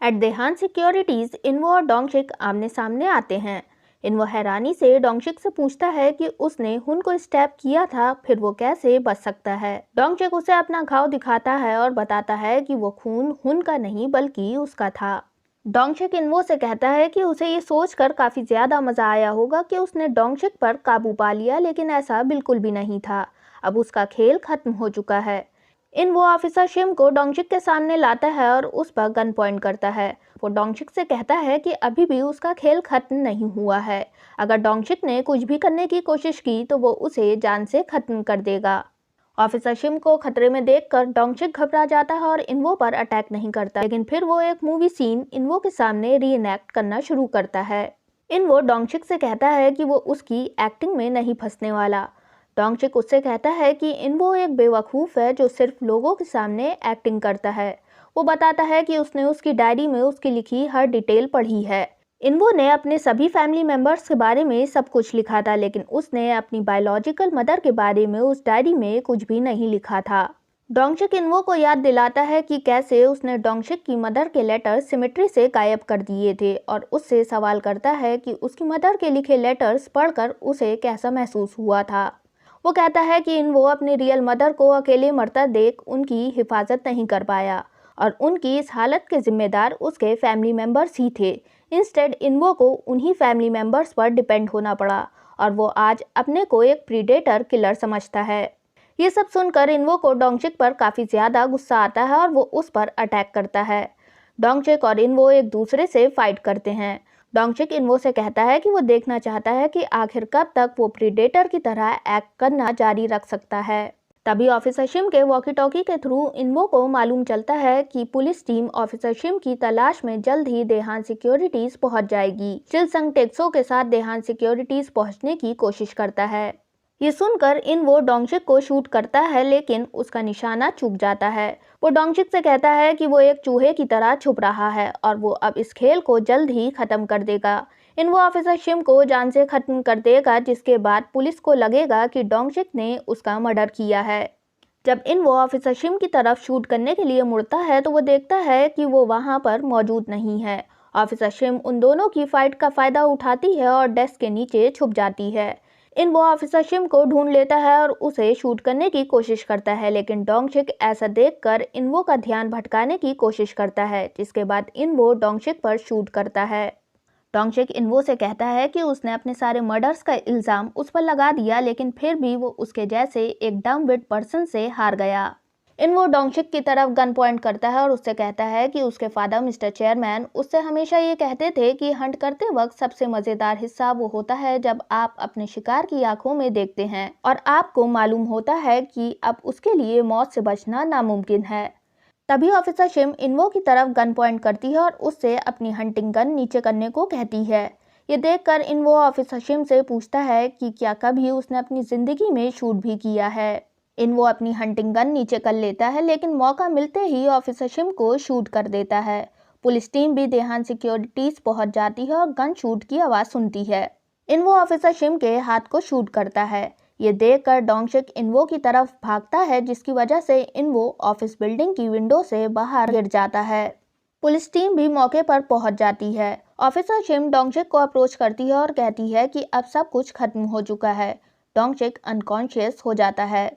Eight देहान securities इनवो और डोंगशिक आमने सामने आते हैं। इनवो हैरानी से डोंगशिक से पूछता है कि उसने हुन को स्टैप किया था, फिर वो कैसे बच सकता है। डोंगशिक उसे अपना घाव दिखाता है और बताता है कि वो खून हुन का नहीं बल्कि उसका था। डोंगशिक इनवो से कहता है कि उसे ये सोचकर काफी ज्यादा मजा आया होगा कि उसने डोंगशिक पर काबू पा लिया, लेकिन ऐसा बिल्कुल भी नहीं था। अब उसका खेल खत्म हो चुका है। इनवो ऑफिसर शिम को डोंगशिक के सामने लाता है और उस पर गन पॉइंट करता है। वो डोंगशिक से कहता है कि अभी भी उसका खेल खत्म नहीं हुआ है। अगर डोंगशिक ने कुछ भी करने की कोशिश की तो वो उसे जान से खत्म कर देगा। ऑफिसर शिम को खतरे में देखकर डोंगशिक घबरा जाता है और इनवो पर अटैक नहीं करता, लेकिन फिर वो एक मूवी सीन इनवो के सामने रीएनैक्ट करना शुरू करता है। इनवो डोंगशिक से कहता है कि वो उसकी एक्टिंग में नहीं फंसने वाला। डोंगशिक उससे कहता है कि इनवो एक बेवकूफ़ है जो सिर्फ लोगों के सामने एक्टिंग करता है। वो बताता है कि उसने उसकी डायरी में उसकी लिखी हर डिटेल पढ़ी है। इनवो ने अपने सभी फैमिली मेंबर्स के बारे में सब कुछ लिखा था, लेकिन उसने अपनी बायोलॉजिकल मदर के बारे में उस डायरी में कुछ भी नहीं लिखा था। डोंगशिक इनवो को याद दिलाता है कि कैसे उसने डोंगशिक की मदर के लेटर सिमेट्री से गायब कर दिए थे और उससे सवाल करता है कि उसकी मदर के लिखे लेटर्स पढ़कर उसे कैसा महसूस हुआ था। वो कहता है कि इनवो अपनी रियल मदर को अकेले मरता देख उनकी हिफाजत नहीं कर पाया और उनकी इस हालत के जिम्मेदार उसके फैमिली मेंबर्स ही थे। इंस्टेड इनवो को उन्हीं फैमिली मेंबर्स पर डिपेंड होना पड़ा और वो आज अपने को एक प्रीडेटर किलर समझता है। ये सब सुनकर इनवो को डोंगशिक पर काफ़ी ज़्यादा गुस्सा आता है और वो उस पर अटैक करता है। डोंगशिक और इनवो एक दूसरे से फाइट करते हैं। डोंगशिक इनवो से कहता है कि वो देखना चाहता है कि आखिर कब तक वो प्रीडेटर की तरह एक्ट करना जारी रख सकता है। तभी ऑफिसर शिम के वॉकी टॉकी के थ्रू इनवो को मालूम चलता है कि पुलिस टीम ऑफिसर शिम की तलाश में जल्द ही देहान सिक्योरिटीज पहुंच जाएगी। चिलसंग टेक्सो के साथ देहान सिक्योरिटीज पहुंचने की कोशिश करता है। ये सुनकर इनवो डोंगशिक को शूट करता है, लेकिन उसका निशाना चूक जाता है। वो डोंगशिक से कहता है कि वो एक चूहे की तरह छुप रहा है और वो अब इस खेल को जल्द ही खत्म कर देगा। इनवो ऑफिसर शिम को जान से खत्म कर देगा, जिसके बाद पुलिस को लगेगा कि डोंगशिक ने उसका मर्डर किया है। जब इनवो ऑफिसर शिम की तरफ शूट करने के लिए मुड़ता है तो वो देखता है कि वो वहां पर मौजूद नहीं है। ऑफिसर शिम उन दोनों की फाइट का फायदा उठाती है और डेस्क के नीचे छुप जाती है। इनवो ऑफिसर शिम को ढूंढ लेता है और उसे शूट करने की कोशिश करता है, लेकिन डोंगशिक ऐसा देखकर इनवो का ध्यान भटकाने की कोशिश करता है, जिसके बाद इनवो डोंगशिक पर शूट करता है। डोंगशिक इनवो से कहता है कि उसने अपने सारे मर्डर्स का इल्ज़ाम उस पर लगा दिया, लेकिन फिर भी वो उसके जैसे एक डम विट पर्सन से हार गया। इनवो डोंगशिक की तरफ गन पॉइंट करता है और उससे कहता है कि उसके फादर मिस्टर चेयरमैन उससे हमेशा ये कहते थे कि हंट करते वक्त सबसे मज़ेदार हिस्सा वो होता है जब आप अपने शिकार की आंखों में देखते हैं और आपको मालूम होता है कि अब उसके लिए मौत से बचना नामुमकिन है। तभी ऑफिसर शिम इनवो की तरफ गन पॉइंट करती है और उससे अपनी हंटिंग गन नीचे करने को कहती है। ये देखकर इनवो ऑफिसर शिम से पूछता है कि क्या कभी उसने अपनी ज़िंदगी में शूट भी किया है। इनवो अपनी हंटिंग गन नीचे कर लेता है, लेकिन मौका मिलते ही ऑफिसर शिम को शूट कर देता है। पुलिस टीम भी देहान सिक्योरिटीज पहुंच जाती है और गन शूट की आवाज़ सुनती है। इनवो ऑफिसर शिम के हाथ को शूट करता है। ये देखकर डोंगशिक इनवो की तरफ भागता है, जिसकी वजह से इनवो ऑफिस बिल्डिंग की विंडो से बाहर गिर जाता है। पुलिस टीम भी मौके पर पहुंच जाती है। ऑफिसर शिम डोंगशिक को अप्रोच करती है और कहती है कि अब सब कुछ खत्म हो चुका है। डोंगशिक अनकॉन्शियस हो जाता है।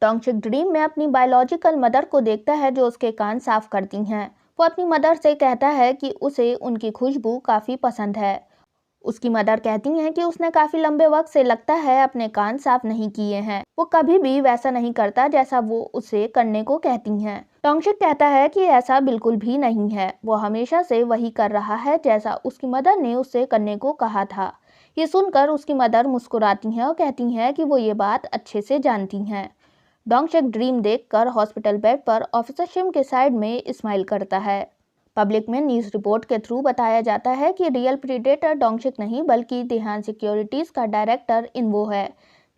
डोंगशिक ड्रीम में अपनी बायोलॉजिकल मदर को देखता है जो उसके कान साफ करती हैं। वो अपनी मदर से कहता है कि उसे उनकी खुशबू काफ़ी पसंद है। उसकी मदर कहती हैं कि उसने काफ़ी लंबे वक्त से लगता है अपने कान साफ नहीं किए हैं। वो कभी भी वैसा नहीं करता जैसा वो उसे करने को कहती हैं। डोंगशिक कहता है कि ऐसा बिल्कुल भी नहीं है, वो हमेशा से वही कर रहा है जैसा उसकी मदर ने उससे करने को कहा था। ये सुनकर उसकी मदर मुस्कुराती हैं और कहती हैं कि वो ये बात अच्छे से जानती हैं। डोंगशिक ड्रीम देखकर हॉस्पिटल बेड पर ऑफिसर शिम के साइड में स्माइल करता है। पब्लिक में न्यूज़ रिपोर्ट के थ्रू बताया जाता है कि रियल प्रीडेटर डोंगशिक नहीं बल्कि देहान सिक्योरिटीज़ का डायरेक्टर इनवो है,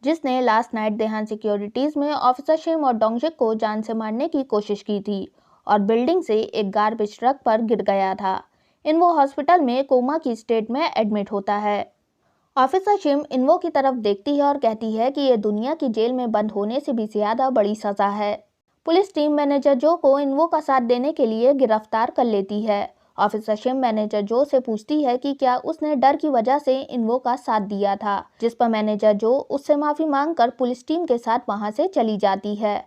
जिसने लास्ट नाइट देहान सिक्योरिटीज़ में ऑफिसर शिम और डोंगशिक को जान से मारने की कोशिश की थी और बिल्डिंग से एक गार्बेज ट्रक पर गिर गया था। इनवो हॉस्पिटल में कोमा की स्टेट में एडमिट होता है। ऑफिसर शिम इनवो की तरफ देखती है और कहती है कि यह दुनिया की जेल में बंद होने से भी ज़्यादा बड़ी सज़ा है। पुलिस टीम मैनेजर जो को इनवो का साथ देने के लिए गिरफ्तार कर लेती है। ऑफिसर शिम मैनेजर जो से पूछती है कि क्या उसने डर की वजह से इन्वो का साथ दिया था, जिस पर मैनेजर जो उससे माफी मांगकर पुलिस टीम के साथ वहां से चली जाती है।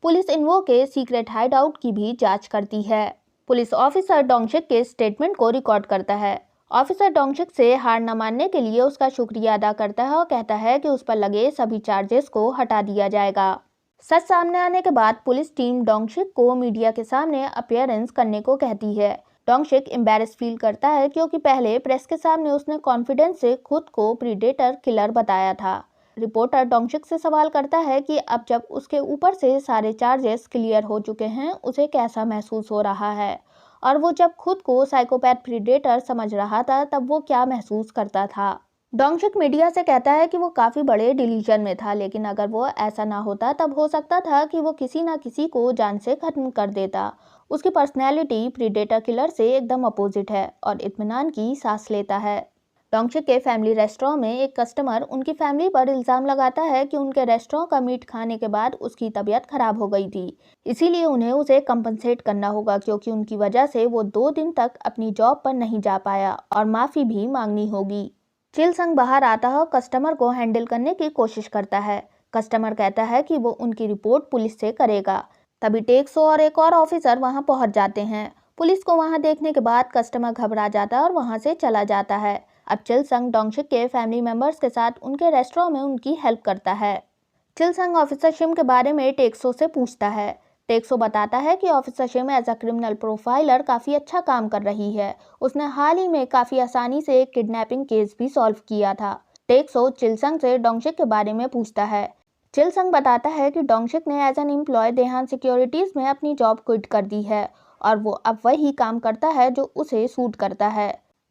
पुलिस इन्वो के सीक्रेट हाइड आउट की भी जांच करती है। पुलिस ऑफिसर डोंगशिक के स्टेटमेंट को रिकॉर्ड करता है। ऑफिसर डोंगशिक से हार न मानने के लिए उसका शुक्रिया अदा करता है और कहता है कि उस पर लगे सभी चार्जेस को हटा दिया जाएगा। सच सामने आने के बाद पुलिस टीम डोंगशिक को मीडिया के सामने अपीयरेंस करने को कहती है। डोंगशिक एम्बैरेस फील करता है क्योंकि पहले प्रेस के सामने उसने कॉन्फिडेंस से खुद को प्रीडेटर किलर बताया था। रिपोर्टर डोंगशिक से सवाल करता है कि अब जब उसके ऊपर से सारे चार्जेस क्लियर हो चुके हैं उसे कैसा महसूस हो रहा है, और वो जब खुद को साइकोपैथ प्रीडेटर समझ रहा था तब वो क्या महसूस करता था। डोंगशिक मीडिया से कहता है कि वो काफी बड़े डिलीजन में था, लेकिन अगर वो ऐसा ना होता तब हो सकता था कि वो किसी ना किसी को जान से खत्म कर देता। उसकी पर्सनैलिटी प्रीडेटर किलर से एकदम अपोजिट है और इत्मीनान की सांस लेता है। डोंगशिक के फैमिली रेस्टोरेंट में एक कस्टमर उनकी फैमिली पर इल्जाम लगाता है कि उनके रेस्टोरेंट का मीट खाने के बाद उसकी तबीयत खराब हो गई थी, इसीलिए उन्हें उसे कंपनसेट करना होगा क्योंकि उनकी वजह से वो 2 दिन तक अपनी जॉब पर नहीं जा पाया और माफी भी मांगनी होगी। चिल संग बाहर आता है और कस्टमर को हैंडल करने की कोशिश करता है। कस्टमर कहता है कि वो उनकी रिपोर्ट पुलिस से करेगा। तभी टेक्सो और एक और ऑफिसर वहां पहुंच जाते हैं। पुलिस को वहां देखने के बाद कस्टमर घबरा जाता है और वहां से चला जाता है। अब चिल संग डोंगशिक के फैमिली मेंबर्स के साथ उनके रेस्टोरेंट में उनकी हेल्प करता है। चिल संग ऑफिसर शिम के बारे में टेक्सो से पूछता है। टेक्सो बताता है कि officer Shim as a criminal profiler काफी अच्छा काम कर रही है। उसने हाल ही में काफी आसानी से एक किडनैपिंग केस भी सॉल्व किया था। टेक्सो चिल संग से डोंगशिक के बारे में पूछता है। चिल संग बताता है कि डोंगशिक ने as an employee Dehan Securities में अपनी जॉब क्विट कर दी है और वो अब वही काम करता है जो उसे सूट करता है।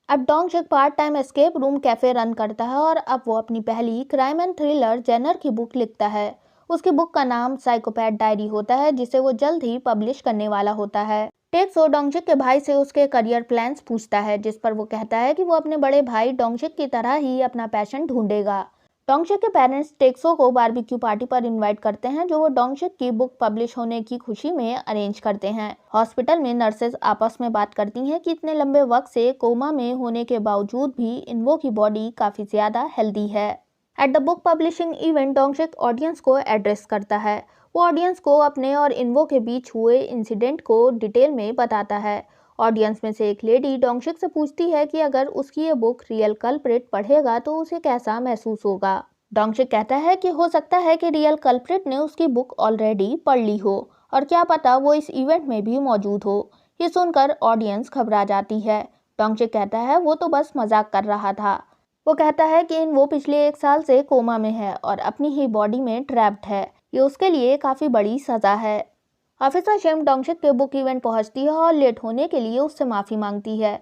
अब Dongsik part time escape room cafe run करता है और अब वो अपनी पहली क्राइम एंड थ्रिलर जेनर की बुक लिखता है। उसकी बुक का नाम साइकोपैथ डायरी होता है, जिसे वो जल्द ही पब्लिश करने वाला होता है। टेक्सो डोंगशिक के भाई से उसके करियर प्लान्स पूछता है, जिस पर वो कहता है कि वो अपने बड़े भाई डोंगशिक की तरह ही अपना पैशन ढूंढेगा। डोंगशिक के पेरेंट्स टेक्सो को बारबेक्यू पार्टी पर इनवाइट करते हैं, जो वो डोंगशिक की बुक पब्लिश होने की खुशी में अरेंज करते हैं। हॉस्पिटल में नर्सेज आपस में बात करती हैं कि इतने लंबे वक्त से कोमा में होने के बावजूद भी इन्वो की बॉडी काफी ज्यादा हेल्दी है। At the book publishing event Dongshik audience को एड्रेस करता है। वो ऑडियंस को अपने और इन्वो के बीच हुए इंसिडेंट को डिटेल में बताता है। ऑडियंस में से एक लेडी डोंगशिक से पूछती है कि अगर उसकी ये बुक रियल कल्प्रिट पढ़ेगा तो उसे कैसा महसूस होगा। डोंगशिक कहता है कि हो सकता है कि रियल कल्प्रिट ने उसकी बुक ऑलरेडी पढ़ ली हो और क्या पता वो इस इवेंट में भी मौजूद हो। ये सुनकर ऑडियंस घबरा जाती है। डोंगशिक कहता है वो तो बस मजाक कर रहा था। वो कहता है कि वो पिछले 1 साल से कोमा में है और अपनी ही बॉडी में ट्रैप्ड है। ये उसके लिए काफी बड़ी सजा है। ऑफिसर शिम डोंगशिक के बुक इवेंट पहुंचती है और लेट होने के लिए उससे माफी मांगती है।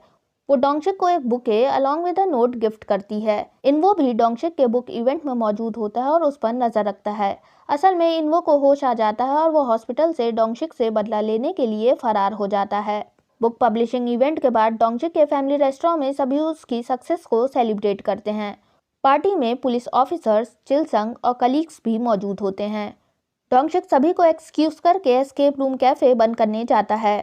वो डोंगशिक को एक bouquet along with a note gift करती है। इन्वो भी डोंगशिक के बुक इवेंट में मौजूद होता है और उस पर नजर रखता है। असल में इन्वो को होश आ जाता है और वो हॉस्पिटल से डोंगशिक से बदला लेने के लिए फरार हो जाता है। बुक पब्लिशिंग इवेंट के बाद डोंगशिक के फैमिली रेस्टोरेंट में सभी उसकी सक्सेस को सेलिब्रेट करते हैं। पार्टी में पुलिस ऑफिसर्स, चिल संग और कलीग्स भी मौजूद होते हैं। डोंगशिक सभी को एक्सक्यूज करके एस्केप रूम कैफे बंद करने जाता है।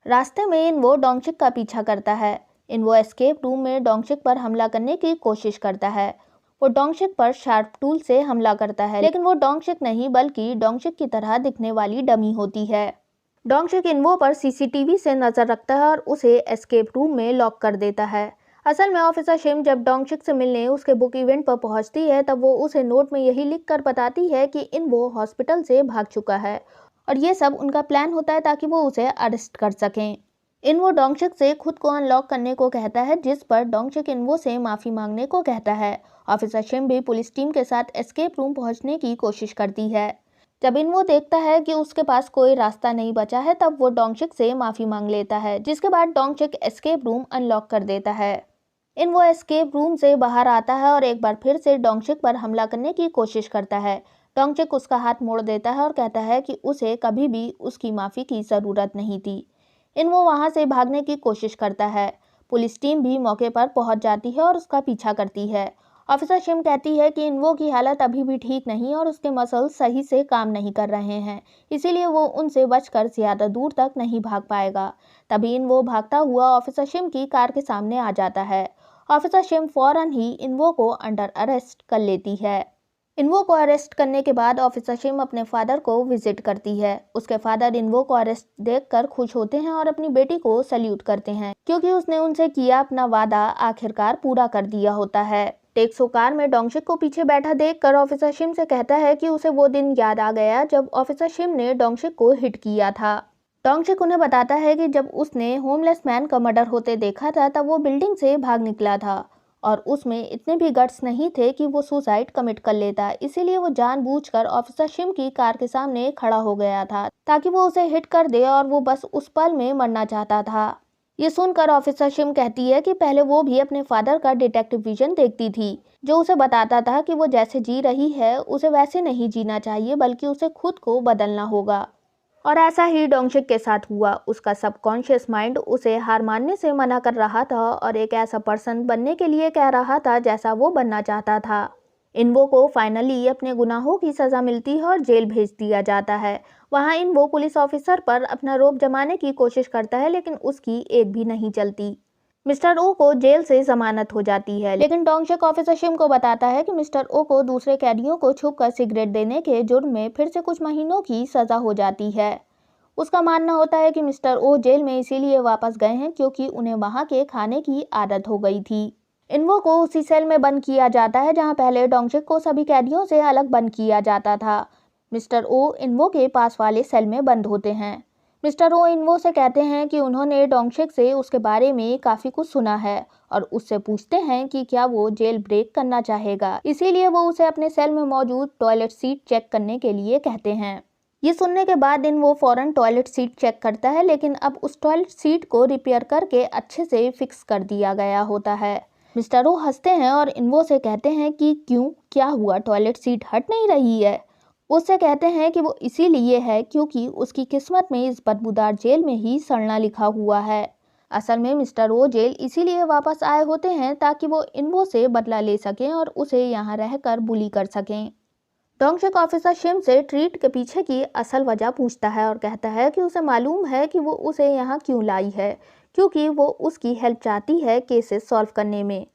रास्ते में इन्वो डोंगशिक का पीछा करता है। इन्वो एस्केप रूम में डोंगशिक पर हमला करने की कोशिश करता है। वो डोंगशिक पर शार्प टूल से हमला करता है, लेकिन वो डोंगशिक नहीं बल्कि डोंगशिक की तरह दिखने वाली डमी होती है। डोंगशिक इन्वो पर सीसीटीवी से नजर रखता है और उसे एस्केप रूम में लॉक कर देता है। असल में ऑफिसर शिम जब डोंगशिक से मिलने उसके बुक इवेंट पर पहुंचती है तब वो उसे नोट में यही लिखकर बताती है कि इन्वो हॉस्पिटल से भाग चुका है और ये सब उनका प्लान होता है ताकि वो उसे अरेस्ट कर सकें। इन्वो डोंगशिक से खुद को अनलॉक करने को कहता है, जिस पर डोंगशिक इन्वो से माफी मांगने को कहता है। ऑफिसर शिम भी पुलिस टीम के साथ एस्केप रूम पहुंचने की कोशिश करती है। जब इन्वो देखता है कि उसके पास कोई रास्ता नहीं बचा है तब वो डोंगशिक से माफी मांग लेता है, जिसके बाद डोंगशिक एस्केप रूम अनलॉक कर देता है। इन्वो एस्केप रूम से बाहर आता है और एक बार फिर से डोंगशिक पर हमला करने की कोशिश करता है। डोंगशिक उसका हाथ मोड़ देता है और कहता है कि उसे कभी भी उसकी माफी की जरूरत नहीं थी। इन्वो वहां से भागने की कोशिश करता है। पुलिस टीम भी मौके पर पहुंच जाती है और उसका पीछा करती है। ऑफिसर शिम कहती है कि इन्वो की हालत अभी भी ठीक नहीं और उसके मसल्स सही से काम नहीं कर रहे हैं, इसीलिए वो उनसे बचकर ज़्यादा दूर तक नहीं भाग पाएगा। तभी इन्वो भागता हुआ ऑफिसर शिम की कार के सामने आ जाता है। ऑफिसर शिम फौरन ही इन्वो को अंडर अरेस्ट कर लेती है। इन्वो को अरेस्ट करने के बाद ऑफिसर शिम अपने फादर को विजिट करती है। उसके फादर इन्वो को अरेस्ट देखकर खुश होते हैं और अपनी बेटी को सल्यूट करते हैं, क्योंकि उसने उनसे किया अपना वादा आखिरकार पूरा कर दिया होता है। टेक्सो कार में डोंगशिक को पीछे बैठा देखकर ऑफिसर शिम से कहता है कि उसे वो दिन याद आ गया जब ऑफिसर शिम ने डोंगशिक को हिट किया था। डोंगशिक उन्हें बताता है कि जब उसने होमलेस मैन का मर्डर होते देखा था तब वो बिल्डिंग से भाग निकला था और उसमें इतने भी गट्स नहीं थे कि वो सुसाइड कमिट कर लेता, इसीलिए वो जानबूझकर ऑफिसर शिम की कार के सामने खड़ा हो गया था ताकि वो उसे हिट कर दे और वो बस उस पल में मरना चाहता था। ये सुनकर ऑफिसर शिम कहती है कि पहले वो भी अपने फादर का डिटेक्टिव विजन देखती थी, जो उसे बताता था कि वो जैसे जी रही है उसे वैसे नहीं जीना चाहिए, बल्कि उसे खुद को बदलना होगा। और ऐसा ही डोंगशिक के साथ हुआ। उसका सबकॉन्शियस माइंड उसे हार मानने से मना कर रहा था और एक ऐसा पर्सन बनने के लिए कह रहा था जैसा वो बनना चाहता था। इन्वो को फाइनली अपने गुनाहों की सज़ा मिलती है और जेल भेज दिया जाता है। वहाँ इन्वो पुलिस ऑफिसर पर अपना रौब जमाने की कोशिश करता है, लेकिन उसकी एक भी नहीं चलती। मिस्टर ओ को जेल से जमानत हो जाती है, लेकिन डोंगशिक ऑफिसर शिम को बताता है कि मिस्टर ओ को दूसरे कैदियों को छुपकर सिगरेट देने के जुर्म में फिर से कुछ महीनों की सज़ा हो जाती है। उसका मानना होता है कि मिस्टर ओ जेल में इसीलिए वापस गए हैं क्योंकि उन्हें वहां के खाने की आदत हो गई थी। इन्वो को उसी सेल में बंद किया जाता है जहां पहले डोंगशिक को सभी कैदियों से अलग बंद किया जाता था। मिस्टर ओ इन्वो के पास वाले सेल में बंद होते हैं। मिस्टर ओ इन्वो से कहते हैं कि उन्होंने डोंगशिक से उसके बारे में काफ़ी कुछ सुना है और उससे पूछते हैं कि क्या वो जेल ब्रेक करना चाहेगा, इसीलिए वो उसे अपने सेल में मौजूद टॉयलेट सीट चेक करने के लिए कहते हैं। ये सुनने के बाद इन्वो फौरन टॉयलेट सीट चेक करता है, लेकिन अब उस टॉयलेट सीट को रिपेयर करके अच्छे से फिक्स कर दिया गया होता है। मिस्टर ओ हंसते हैं और इन्वो से कहते हैं कि क्यों, क्या हुआ, टॉयलेट सीट हट नहीं रही है। उससे कहते हैं कि वो इसीलिए है क्योंकि उसकी किस्मत में इस बदबूदार जेल में ही सड़ना लिखा हुआ है। असल में मिस्टर ओ जेल इसीलिए वापस आए होते हैं ताकि वो इन्वो से बदला ले सकें और उसे यहाँ रहकर बुली कर सकें। डोंगशिक ऑफिसर शिम से ट्रीट के पीछे की असल वजह पूछता है और कहता है कि उसे मालूम है कि वो उसे यहाँ क्यों लाई है, क्योंकि वो उसकी हेल्प चाहती है केसेस सॉल्व करने में।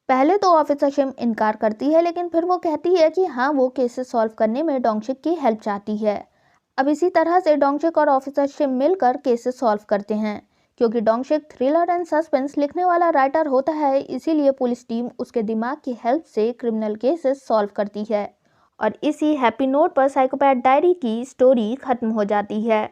पहले तो ऑफिसर शिम इनकार करती है, लेकिन फिर वो कहती है कि हाँ, वो केसेस सॉल्व करने में डोंगशिक की हेल्प चाहती है। अब इसी तरह से डोंगशिक और ऑफिसर शिम मिलकर केसेस सॉल्व करते हैं। क्योंकि डोंगशिक थ्रिलर एंड सस्पेंस लिखने वाला राइटर होता है, इसीलिए पुलिस टीम उसके दिमाग की हेल्प से क्रिमिनल केसेस सॉल्व करती है। और इसी हैप्पी नोट पर साइकोपैथ डायरी की स्टोरी खत्म हो जाती है।